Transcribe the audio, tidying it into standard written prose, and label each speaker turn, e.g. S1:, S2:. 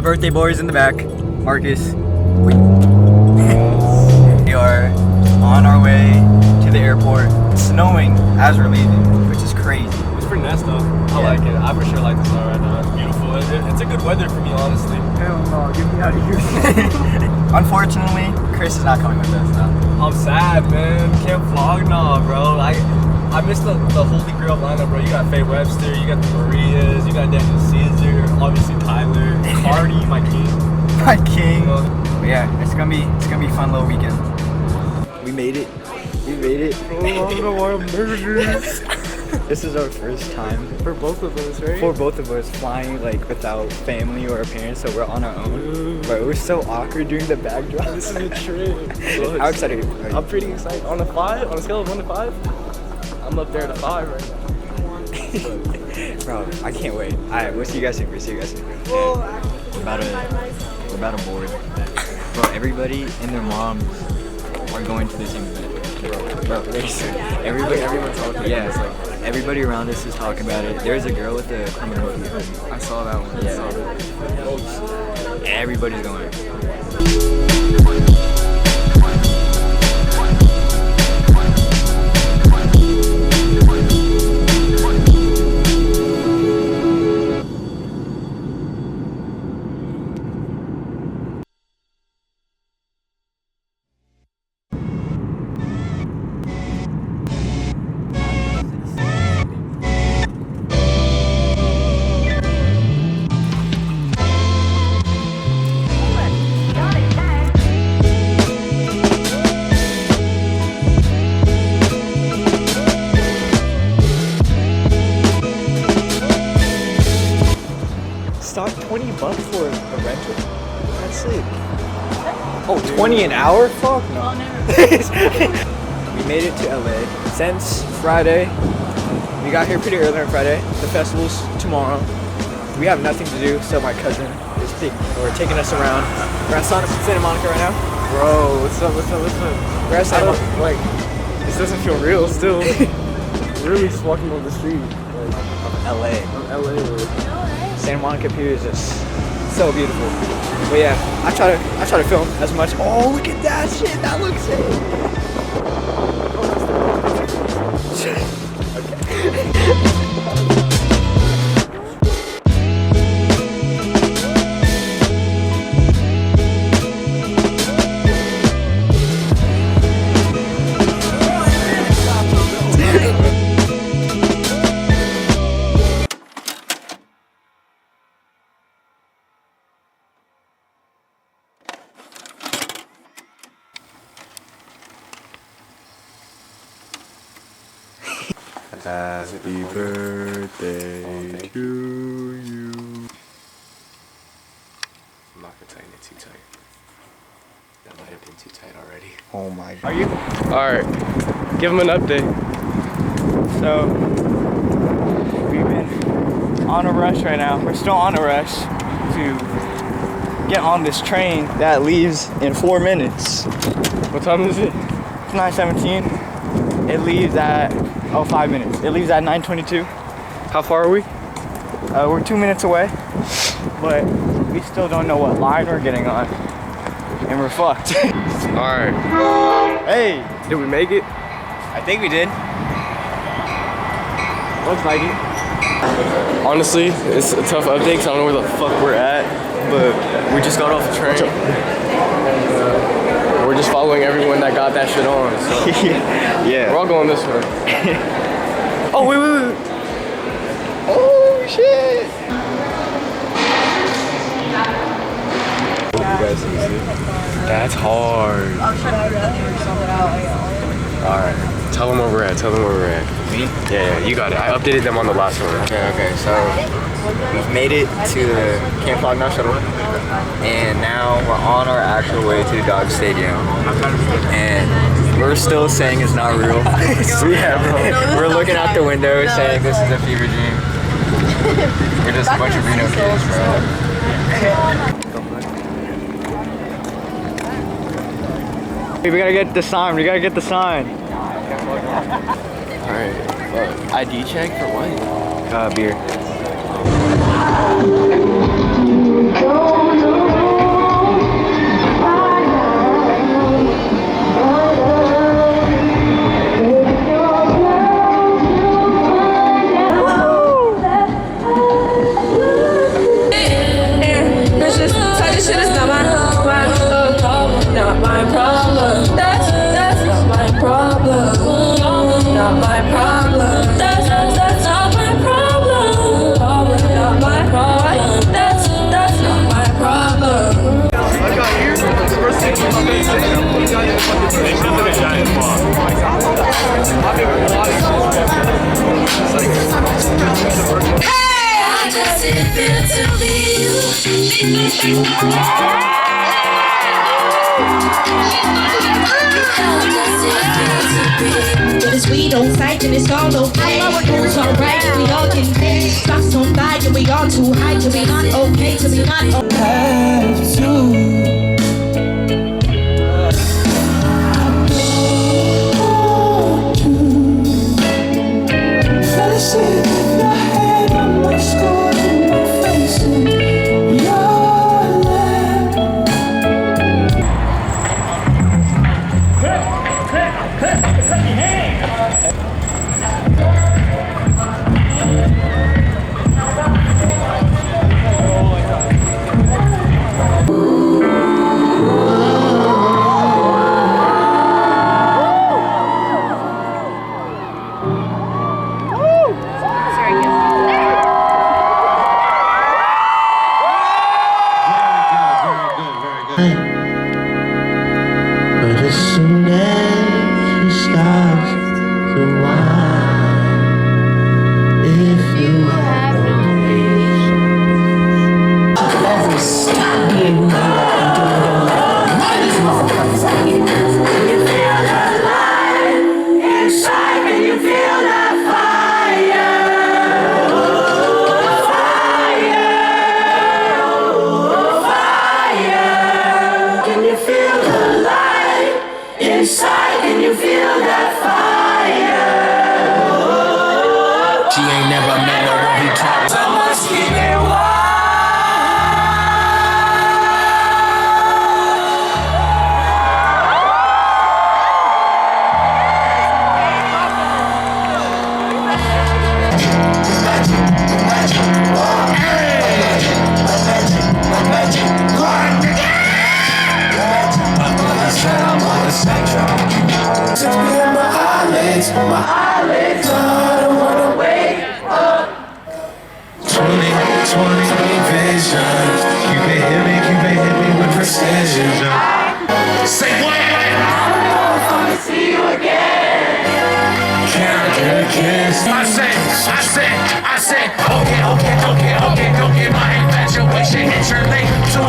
S1: birthday boy is in the back. Marcus. We are on our way to the airport. It's snowing as we're leaving, which is crazy.
S2: It's pretty nice though. I like it. I for sure like the snow right now. It's beautiful. It's a good weather for me, honestly.
S1: Hell no, get me out of here. Unfortunately, Chris is not coming with us now.
S2: I'm sad, man. Can't Flog Gnaw, bro. I missed the Holy Grail lineup, bro. You got Faye Webster, you got the Marias, you got Daniel Caesar, obviously Tyler, Cardi, my king.
S1: My king. But yeah, it's gonna be a fun little weekend. We made it. We made it.
S2: Bro, I don't know why I'm nervous.
S1: This is our first time
S2: For both of us, right?
S1: for both of us flying like without family or our parents, so we're on our own. But it was so awkward during the backdrop.
S2: This is a trip.
S1: How excited are you?
S2: I'm pretty excited. On a scale of 1 to 5, I'm up there at a 5 right now.
S1: Bro, I can't wait. Alright, we'll see you guys soon. We're about to board. Bro, everybody and their moms are going to the same event. Bro, everyone's talking. Yeah, it's like everybody around us is talking about it. There's a girl with a criminal.
S2: I saw that one.
S1: Yeah. Everybody's going. Stock $20 for a rental. That's sick. Oh, 20 an hour? Fuck no. We made it to LA since Friday. We got here pretty early on Friday. The festival's tomorrow. We have nothing to do, so my cousin is taking us around. We're at Santa Monica right now.
S2: Bro, what's up?
S1: We're at Santa Monica.
S2: Like, this doesn't feel real still. Really just walking on the street.
S1: LA.
S2: LA.
S1: Santa Monica Pier is just so beautiful. But yeah, I try to film as much. Oh, look at that shit! That looks sick.
S2: Happy birthday to you. I'm not gonna tighten it too tight. That might have been too tight already.
S1: Oh my god.
S2: Are you? Alright. Give him an update.
S1: So, we've been on a rush right now. We're still on a rush to get on this train that leaves in 4 minutes.
S2: What time is it?
S1: It's 9:17. It leaves at 5 minutes. It leaves at 9:22.
S2: How far are we?
S1: We're 2 minutes away, but we still don't know what line we're getting on, and we're fucked.
S2: Alright.
S1: Hey,
S2: Did we make it?
S1: I think we did. Looks like it.
S2: Honestly, it's a tough update because I don't know where the fuck we're at, but we just got off the train. We're just following everyone that got that shit on. So.
S1: Yeah.
S2: We're all going this way.
S1: Oh, wait. Oh, shit.
S2: That's hard. Alright. Tell them where we're at.
S1: Me?
S2: Yeah, you got it. I updated them on the last one.
S1: Okay, so we've made it to the Flog Gnaw shuttle, and now we're on our actual way to the Dodger Stadium, and we're still saying it's not real.
S2: Yeah, bro.
S1: We're looking out the window saying this is a fever dream. We're just a bunch of Reno kids, bro. Hey, we gotta get the sign.
S2: Alright. ID check for what?
S1: Beer.
S3: We don't fight and it's all okay. Rules alright, we all can pay. Stocks on fire, we all too high to be not okay, to be not okay. Have to.
S4: But as soon as she starts to whine, if you have no patience, every stop being you feel the light inside, and you feel that fire. Inside, can you feel that fire? She ain't never met her when he talks. So much keep it my eyelids, I don't wanna wake up. 20/20 vision. You can hit me with precision. Say what? I don't know if I'm gonna see you again. Can I get a kiss? I said, okay, don't get my infatuation. Hit your late to